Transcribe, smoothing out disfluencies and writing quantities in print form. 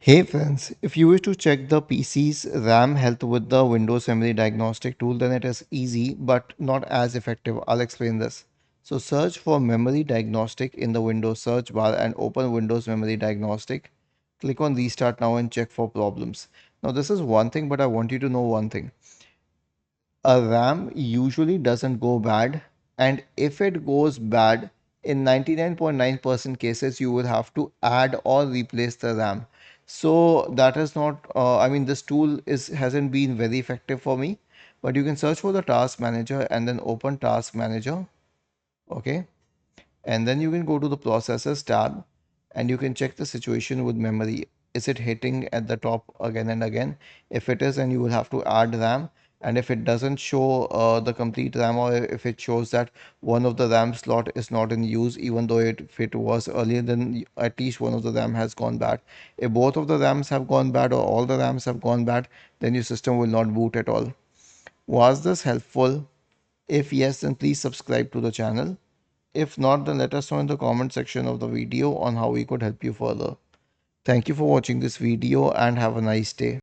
Hey friends, if you wish to check the PC's RAM health with the Windows Memory Diagnostic Tool, then it is easy but not as effective. I'll explain this. So search for Memory Diagnostic in the Windows search bar and open Windows Memory Diagnostic. Click on Restart Now and check for problems. Now this is one thing, but I want you to know one thing. A RAM usually doesn't go bad, and if it goes bad, in 99.9% cases, you will have to add or replace the RAM. So that is not, this tool is hasn't been very effective for me, but you can search for the task manager and then open task manager. Okay, and then you can go to the processes tab and you can check the situation with memory. Is it hitting at the top again and again? If it is, then you will have to add RAM. And if it doesn't show the complete RAM, or if it shows that one of the RAM slot is not in use, even though if it was earlier, then at least one of the RAM has gone bad. If both of the RAMs have gone bad or all the RAMs have gone bad, then your system will not boot at all. Was this helpful? If yes, then please subscribe to the channel. If not, then let us know in the comment section of the video on how we could help you further. Thank you for watching this video and have a nice day.